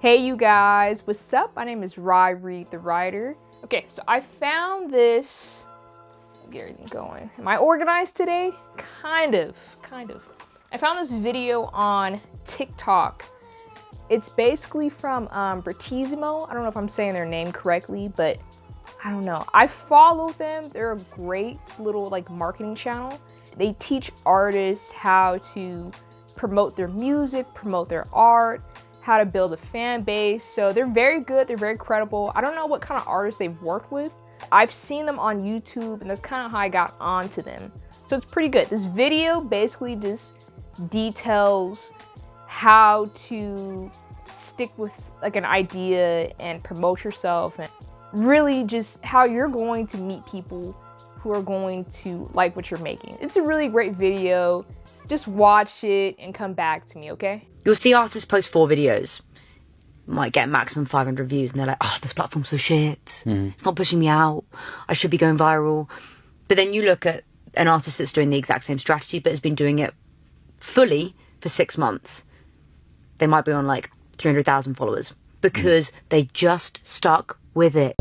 Hey you guys, what's up? My name is Reed the Writer. Okay, so I found this. Get everything going. Am I organized today? Kind of. I found this video on TikTok. It's basically from Bratissimo. I don't know if I'm saying their name correctly, but I don't know. I follow them. They're a great little marketing channel. They teach artists how to promote their music, promote their art, how to build a fan base. So they're very good, they're very credible. I don't know what kind of artists they've worked with. I've seen them on YouTube and that's kind of how I got onto them. So it's pretty good. This video basically just details how to stick with an idea and promote yourself, and really just how you're going to meet people who are going to like what you're making. It's a really great video. Just watch it and come back to me, okay? You'll see artists post 4 videos, might get maximum 500 views, and they're like, oh, this platform's so shit. It's not pushing me out. I should be going viral. But then you look at an artist that's doing the exact same strategy, but has been doing it fully for 6 months. They might be on 300,000 followers because they just stuck with it.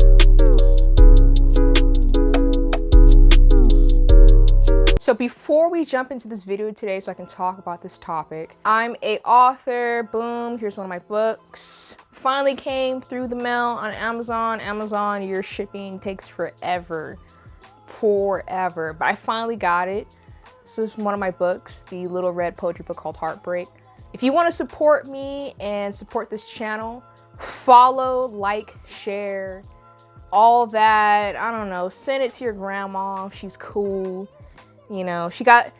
So before we jump into this video today so I can talk about this topic, I'm an author. Boom, here's one of my books. Finally came through the mail on Amazon. Amazon, your shipping takes forever. But I finally got it. This is one of my books, the little red poetry book called Heartbreak. If you want to support me and support this channel, follow, like, share, all that. I don't know, send it to your grandma if she's cool. You know, if she got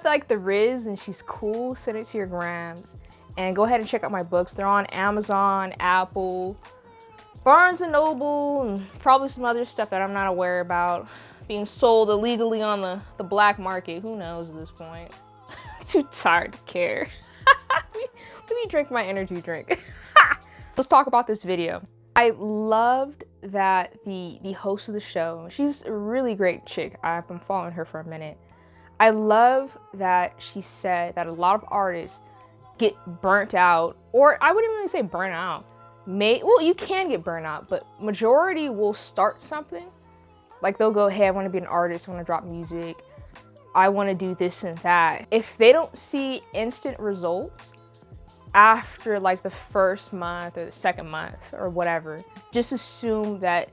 the riz and she's cool, send it to your grams. And go ahead and check out my books. They're on Amazon, Apple, Barnes & Noble, and probably some other stuff that I'm not aware about being sold illegally on the black market. Who knows at this point? Too tired to care. Let me drink my energy drink. Let's talk about this video. I loved that the host of the show, she's a really great chick. I've been following her for a minute. I love that she said that a lot of artists get burnt out, or I wouldn't really say burnt out. Well, you can get burnt out, but majority will start something. They'll go, hey, I want to be an artist, I want to drop music, I want to do this and that. If they don't see instant results after the first month or the second month or whatever, just assume that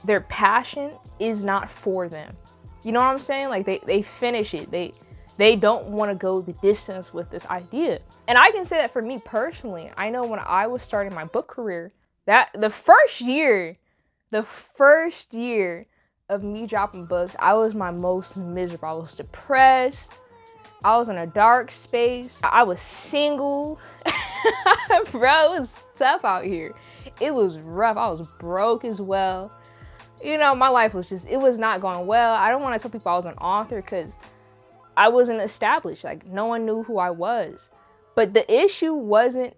their passion is not for them. You know what I'm saying? They finish it. They don't want to go the distance with this idea. And I can say that for me personally. I know when I was starting my book career, that the first year of me dropping books, I was my most miserable. I was depressed. I was in a dark space. I was single. Bro, it was tough out here. It was rough. I was broke as well. You know, my life was it was not going well. I don't want to tell people I was an author because I wasn't established. No one knew who I was. But the issue wasn't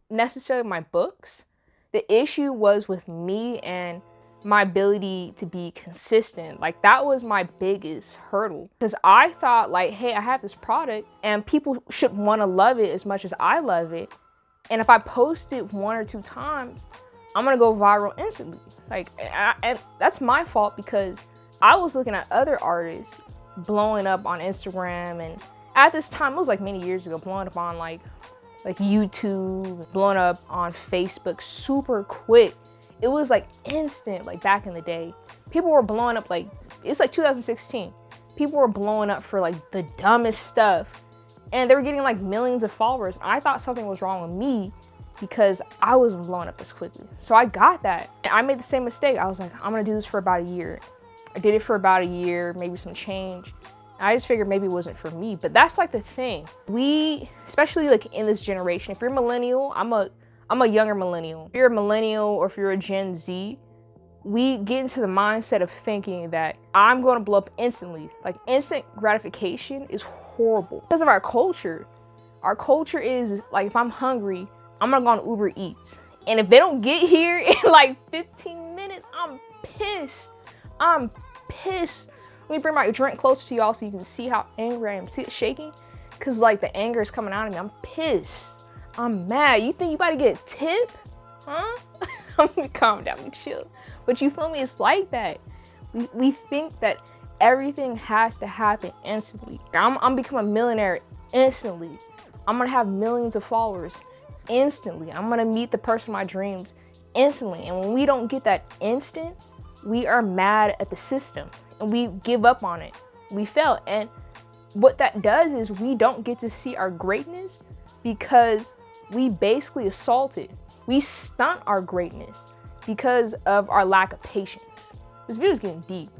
necessarily my books. The issue was with me and my ability to be consistent. That was my biggest hurdle, because I thought hey, I have this product and people should want to love it as much as I love it, and if I post it 1 or 2 times, I'm gonna go viral instantly. And that's my fault, because I was looking at other artists blowing up on Instagram, and at this time, it was many years ago, blowing up on YouTube, blowing up on Facebook super quick. It was instant, back in the day. People were blowing up it's 2016. People were blowing up for the dumbest stuff. And they were getting millions of followers. I thought something was wrong with me because I wasn't blowing up as quickly. So I got that. And I made the same mistake. I was I'm gonna do this for about a year. I did it for about a year, maybe some change. I just figured maybe it wasn't for me. But that's the thing. We, especially in this generation, if you're millennial, I'm a younger millennial. If you're a millennial or if you're a Gen Z, we get into the mindset of thinking that I'm going to blow up instantly. Instant gratification is horrible because of our culture. Our culture is if I'm hungry, I'm gonna go on Uber Eats. And if they don't get here in 15 minutes, I'm pissed. Let me bring my drink closer to y'all so you can see how angry I am. See it shaking? Because the anger is coming out of me. I'm pissed. I'm mad. You think you about to get a tip? huh? I'm gonna calm down, we chill. But you feel me? It's like that. We think that everything has to happen instantly. I'm become a millionaire instantly. I'm gonna have millions of followers instantly. I'm gonna meet the person of my dreams instantly. And when we don't get that instant, we are mad at the system and we give up on it. We fail. And what that does is we don't get to see our greatness because we basically assaulted. We stunt our greatness because of our lack of patience. This video is getting deep.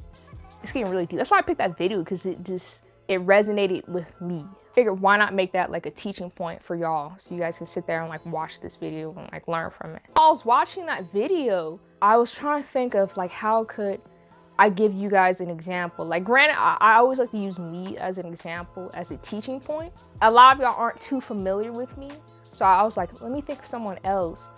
It's getting really deep. That's why I picked that video, because it resonated with me. Figured why not make that like a teaching point for y'all so you guys can sit there and like watch this video and like learn from it. While I was watching that video, I was trying to think of like how could I give you guys an example. Like granted, I always like to use me as an example, as a teaching point. A lot of y'all aren't too familiar with me. So I was like, let me think of someone else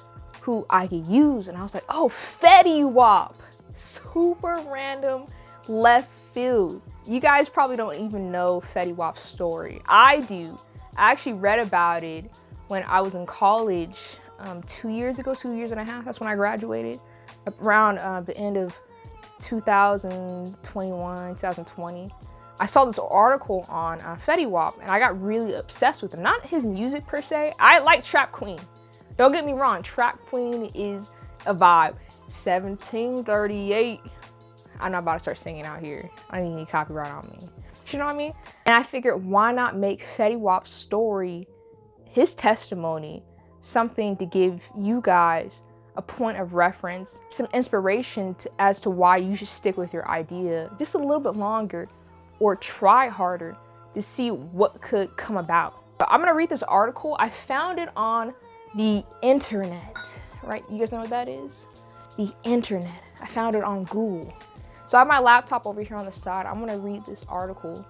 who I could use. And I was like, oh, Fetty Wap. Super random, left field. You guys probably don't even know Fetty Wap's story. I do. I actually read about it when I was in college 2 years ago, 2 years and a half. That's when I graduated, around the end of 2021, 2020. I saw this article on Fetty Wap and I got really obsessed with him. Not his music per se. I like Trap Queen. Don't get me wrong, Trap Queen is a vibe. 1738. I'm not about to start singing out here. I don't need copyright on me. You know what I mean? And I figured why not make Fetty Wap's story, his testimony, something to give you guys a point of reference, some inspiration as to why you should stick with your idea just a little bit longer or try harder to see what could come about. But I'm gonna read this article. I found it on the internet, right? You guys know what that is? The internet. I found it on Google. So I have my laptop over here on the side. I'm gonna read this article.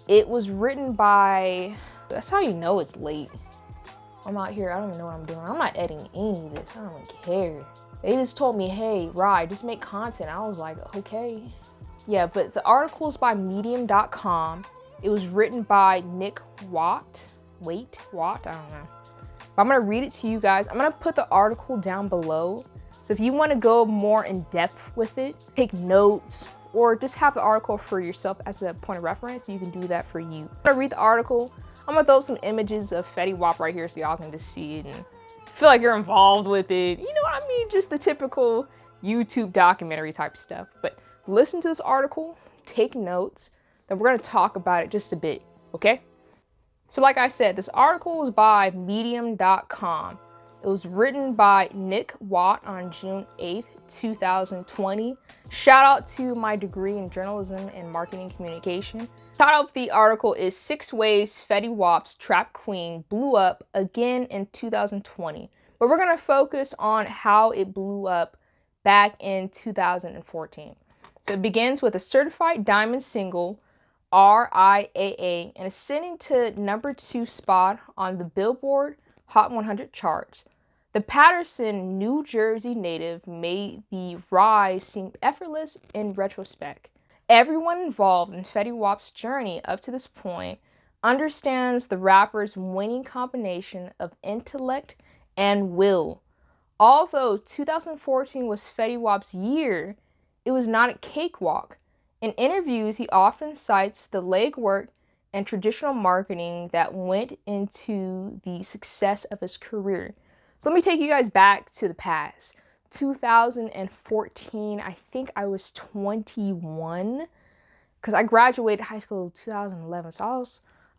It was written by, that's how you know it's late. I'm out here, I don't even know what I'm doing. I'm not editing any of this, I don't even care. They just told me, hey, Rye, just make content. I was like, okay. Yeah, but the article is by medium.com. It was written by Nick Watt. Watt, I don't know. But I'm gonna read it to you guys. I'm gonna put the article down below. So if you wanna go more in depth with it, take notes, or just have the article for yourself as a point of reference, you can do that for you. I'm gonna read the article. I'm gonna throw some images of Fetty Wap right here so y'all can just see it and feel like you're involved with it. You know what I mean? Just the typical YouTube documentary type stuff. But listen to this article, take notes, then we're gonna talk about it just a bit, okay? So like I said, this article was by medium.com. It was written by Nick Watt on June 8th, 2020. Shout out to my degree in journalism and marketing communication. Title of the article is 6 Ways Fetty Wap's Trap Queen Blew Up Again in 2020. But we're gonna focus on how it blew up back in 2014. So it begins with a certified diamond single, RIAA, and ascending to #2 spot on the Billboard Hot 100 charts. The Paterson, New Jersey native made the rise seem effortless in retrospect. Everyone involved in Fetty Wap's journey up to this point understands the rapper's winning combination of intellect and will. Although 2014 was Fetty Wap's year, it was not a cakewalk. In interviews, he often cites the legwork and traditional marketing that went into the success of his career. So let me take you guys back to the past. 2014, I think I was 21 because I graduated high school in 2011. So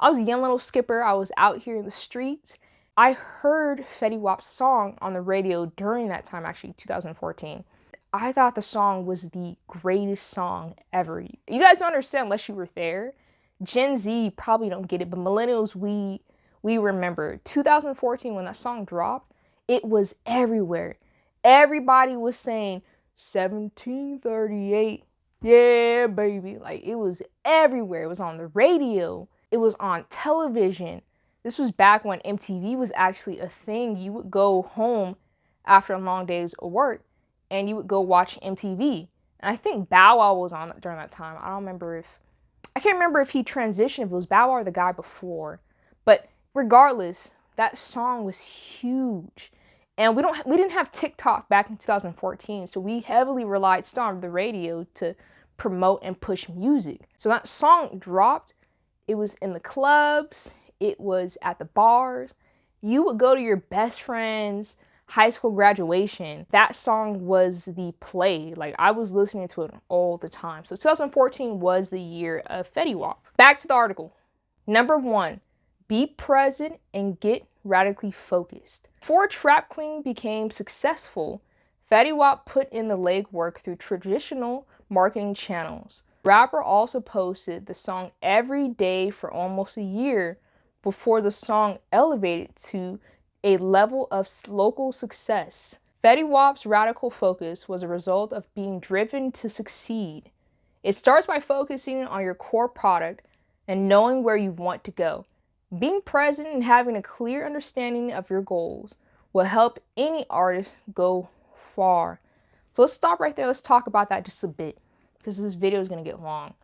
I was a young little skipper. I was out here in the streets. I heard Fetty Wap's song on the radio during that time, actually 2014. I thought the song was the greatest song ever. You guys don't understand unless you were there. Gen Z probably don't get it, but millennials, we remember. 2014, when that song dropped, it was everywhere. Everybody was saying 1738, yeah, baby. Like, it was everywhere. It was on the radio. It was on television. This was back when MTV was actually a thing. You would go home after a long days of work and you would go watch MTV. And I think Bow Wow was on during that time. I can't remember if he transitioned, if it was Bow Wow or the guy before. But regardless, that song was huge. And we didn't have TikTok back in 2014, so we heavily relied still on the radio to promote and push music. So that song dropped. It was in the clubs, it was at the bars. You would go to your best friend's high school graduation. That song was the play. Like, I was listening to it all the time. So 2014 was the year of Fetty Wap. Back to the article. Number 1, be present and get radically focused. Before Trap Queen became successful, Fetty Wap put in the legwork through traditional marketing channels. The rapper also posted the song every day for almost a year before the song elevated to a level of local success. Fetty Wap's radical focus was a result of being driven to succeed. It starts by focusing on your core product and knowing where you want to go. Being present and having a clear understanding of your goals will help any artist go far. So let's stop right there. Let's talk about that just a bit, because this video is going to get long.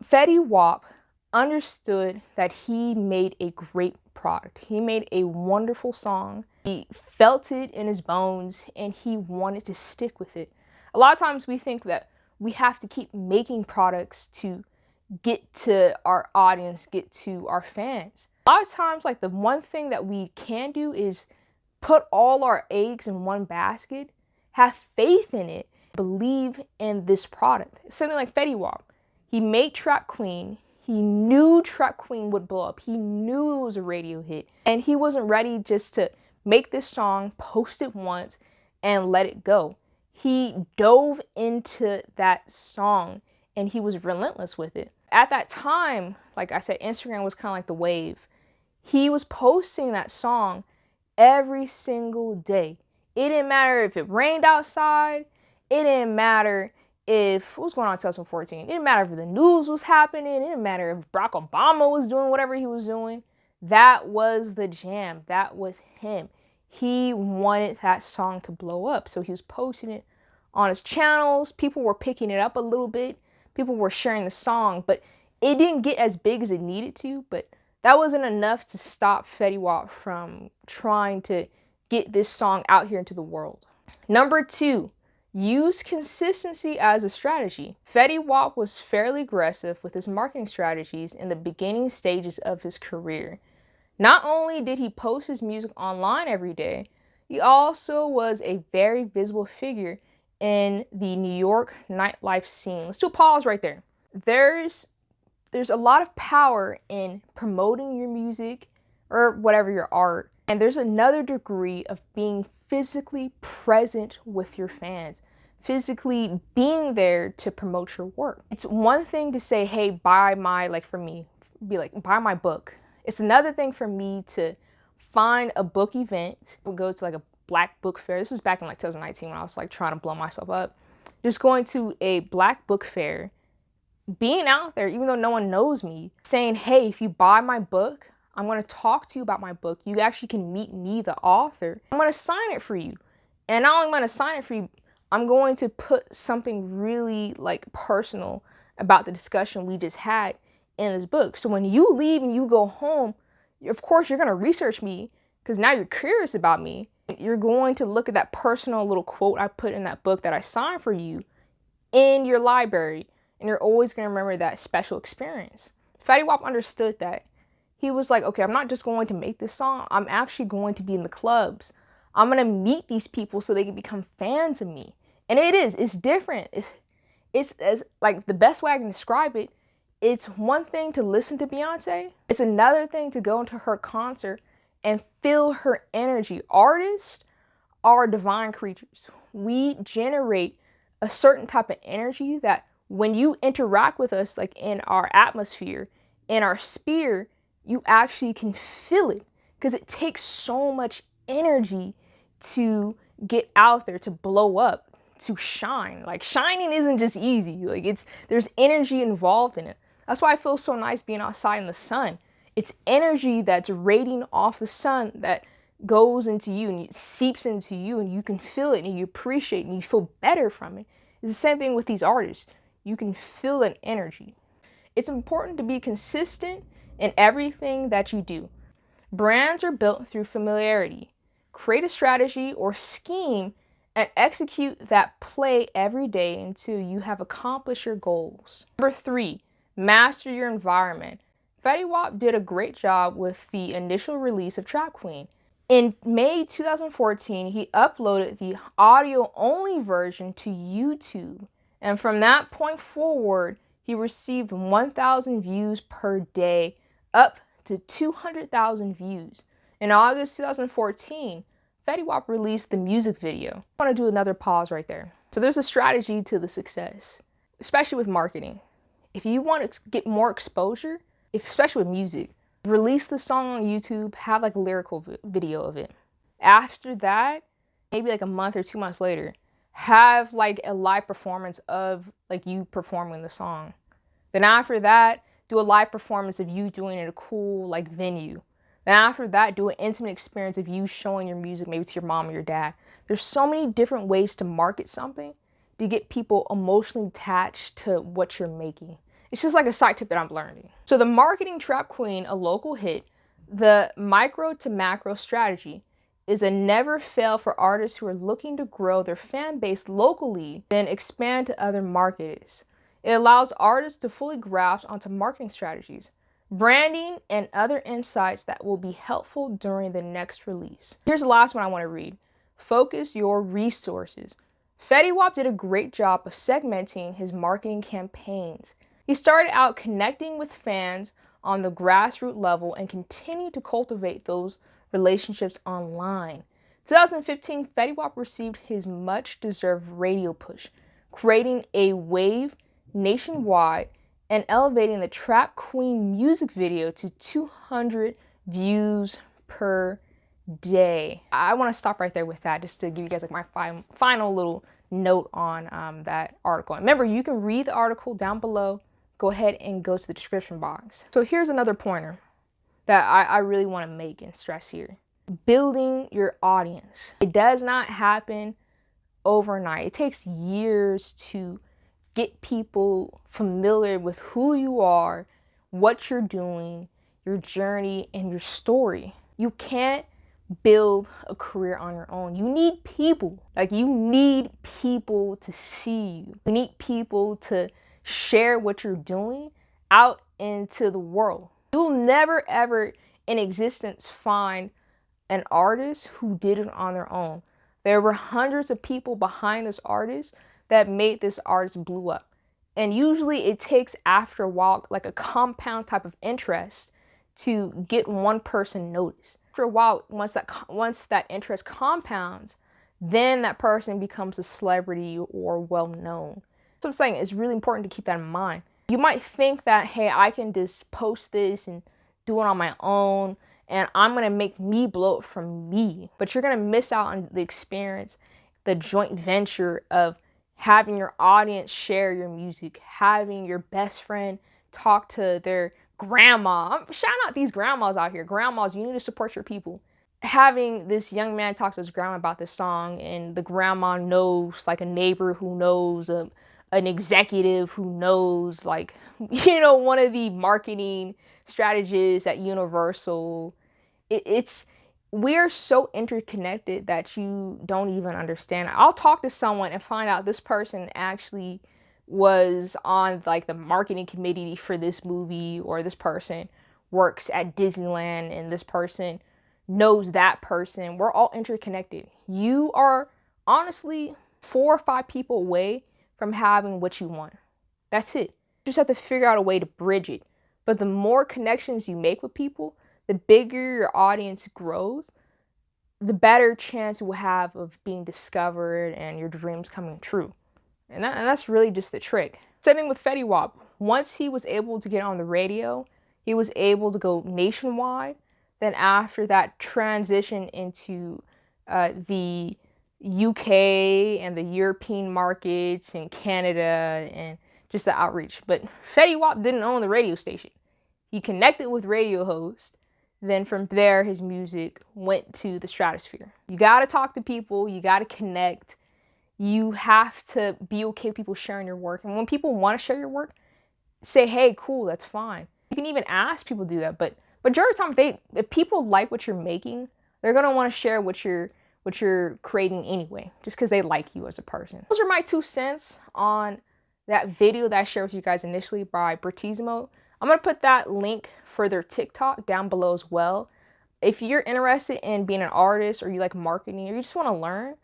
Fetty Wap understood that he made a great product. He made a wonderful song. He felt it in his bones and he wanted to stick with it. A lot of times we think that we have to keep making products to get to our audience, get to our fans. A lot of times, like, the one thing that we can do is put all our eggs in one basket, have faith in it, believe in this product. It's something like Fetty Wap. He made Trap Queen. He knew Trap Queen would blow up. He knew it was a radio hit. And he wasn't ready just to make this song, post it once, and let it go. He dove into that song and he was relentless with it. At that time, like I said, Instagram was kind of like the wave. He was posting that song every single day. It didn't matter if it rained outside. It didn't matter if, what was going on in 2014? It didn't matter if the news was happening. It didn't matter if Barack Obama was doing whatever he was doing. That was the jam. That was him. He wanted that song to blow up. So he was posting it on his channels. People were picking it up a little bit. People were sharing the song, but it didn't get as big as it needed to. But that wasn't enough to stop Fetty Wap from trying to get this song out here into the world. Number 2, use consistency as a strategy. Fetty Wap was fairly aggressive with his marketing strategies in the beginning stages of his career. Not only did he post his music online every day, he also was a very visible figure in the New York nightlife scene. Let's do a pause right there. There's a lot of power in promoting your music or whatever, your art. And there's another degree of being physically present with your fans, physically being there to promote your work. It's one thing to say, hey, buy my, like for me, be like, buy my book. It's another thing for me to find a book event. We'll go to like a Black book fair. This was back in like 2019 when I was like trying to blow myself up. Just going to a Black book fair, being out there, even though no one knows me, saying, hey, if you buy my book, I'm going to talk to you about my book. You actually can meet me, the author. I'm going to sign it for you. And not only am I going to sign it for you, I'm going to put something really like personal about the discussion we just had in this book. So when you leave and you go home, of course, you're going to research me because now you're curious about me. You're going to look at that personal little quote I put in that book that I signed for you in your library. And you're always going to remember that special experience. Fetty Wap understood that. He was like, okay, I'm not just going to make this song. I'm actually going to be in the clubs. I'm going to meet these people so they can become fans of me. And it's different. It's as like the best way I can describe it. It's one thing to listen to Beyonce. It's another thing to go into her concert and feel her energy. Artists are divine creatures. We generate a certain type of energy that when you interact with us, like in our atmosphere, in our sphere, you actually can feel it because it takes so much energy to get out there, to blow up, to shine. Like, shining isn't just easy. Like, there's energy involved in it. That's why I feel so nice being outside in the sun. It's energy that's radiating off the sun that goes into you and it seeps into you, and you can feel it and you appreciate it and you feel better from it. It's the same thing with these artists. You can feel an energy. It's important to be consistent in everything that you do. Brands are built through familiarity. Create a strategy or scheme and execute that play every day until you have accomplished your goals. Number 3, master your environment. Fetty Wap did a great job with the initial release of Trap Queen. In May 2014, he uploaded the audio-only version to YouTube. And from that point forward, he received 1,000 views per day, up to 200,000 views. In August 2014, Fetty Wap released the music video. I want to do another pause right there. So there's a strategy to the success, especially with marketing. If you want to get more exposure, especially with music, release the song on YouTube, have like a lyrical video of it. After that, maybe like a month or 2 months later, have like a live performance of like you performing the song. Then after that, do a live performance of you doing it at a cool like venue. Then after that, do an intimate experience of you showing your music maybe to your mom or your dad. There's so many different ways to market something to get people emotionally attached to what you're making. It's just like a side tip that I'm learning. So the marketing Trap Queen, a local hit, the micro to macro strategy is a never fail for artists who are looking to grow their fan base locally, then expand to other markets. It allows artists to fully grasp onto marketing strategies, branding, and other insights that will be helpful during the next release. Here's the last one I want to read. Focus your resources. Fetty Wap did a great job of segmenting his marketing campaigns. He started out connecting with fans on the grassroots level and continued to cultivate those relationships online. 2015, Fetty Wap received his much-deserved radio push, creating a wave nationwide and elevating the Trap Queen music video to 200 views per day. I want to stop right there with that just to give you guys like my final little note on that article. And remember, you can read the article down below. Go ahead and go to the description box. So here's another pointer that I really want to make and stress here. Building your audience. It does not happen overnight. It takes years to get people familiar with who you are, what you're doing, your journey, and your story. You can't build a career on your own. You need people. Like, you need people to see you. You need people to share what you're doing out into the world. You'll never ever in existence find an artist who did it on their own. There were hundreds of people behind this artist that made this artist blew up. And usually it takes, after a while, like a compound type of interest to get one person noticed. After a while, once that interest compounds, then that person becomes a celebrity or well known. So I'm saying it's really important to keep that in mind. You might think that, hey, I can just post this and do it on my own, and I'm gonna make me blow up from me. But you're gonna miss out on the experience, the joint venture of having your audience share your music, having your best friend talk to their grandma. Shout out these grandmas out here. Grandmas, you need to support your people. Having this young man talk to his grandma about this song, and the grandma knows like a neighbor who knows an executive who knows, like, you know, one of the marketing strategists at Universal. We're so interconnected that you don't even understand. I'll talk to someone and find out this person actually was on like the marketing committee for this movie, or this person works at Disneyland and this person knows that person. We're all interconnected. You are honestly 4 or 5 people away from having what you want. That's it. You just have to figure out a way to bridge it. But the more connections you make with people, the bigger your audience grows, the better chance you will have of being discovered and your dreams coming true. And that's really just the trick. Same thing with Fetty Wap. Once he was able to get on the radio, he was able to go nationwide. Then after that, transition into the UK and the European markets and Canada and just the outreach. But Fetty Wap didn't own the radio station. He connected with radio hosts. Then from there, his music went to the stratosphere. You got to talk to people. You got to connect. You have to be okay with people sharing your work. And when people want to share your work, say, hey, cool, that's fine. You can even ask people to do that. But majority of the time, if people like what you're making, they're gonna want to share what you're creating anyway, just because they like you as a person. Those are my 2 cents on that video that I shared with you guys initially by Bertissimo. I'm gonna put that link for their TikTok down below as well. If you're interested in being an artist, or you like marketing, or you just want to learn,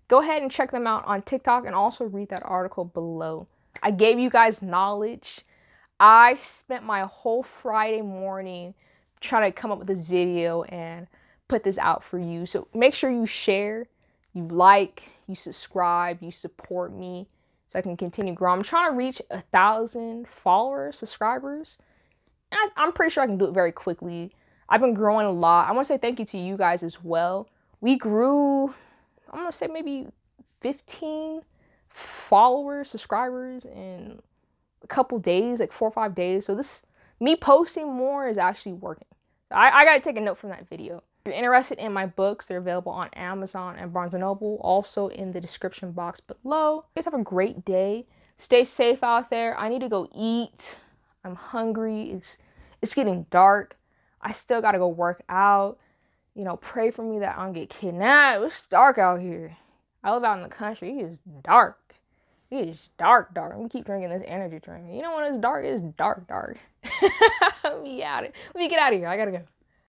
go ahead and check them out on TikTok, and also read that article below. I gave you guys knowledge. I spent my whole Friday morning trying to come up with this video and put this out for you. So make sure you share, you like, you subscribe, you support me so I can continue growing. I'm trying to reach 1,000 followers, subscribers. And I'm pretty sure I can do it very quickly. I've been growing a lot. I want to say thank you to you guys as well. We grew, I'm going to say maybe 15 followers, subscribers in a couple days, like 4 or 5 days. So me posting more is actually working. I got to take a note from that video. If you're interested in my books, they're available on Amazon and Barnes & Noble, also in the description box below. You guys have a great day. Stay safe out there. I need to go eat. I'm hungry. It's getting dark. I still got to go work out. You know, pray for me that I don't get kidnapped. It's dark out here. I live out in the country. It is dark. It is dark. We keep drinking this energy drink. You know when it's dark? It's dark. Let me get out of here. I gotta go.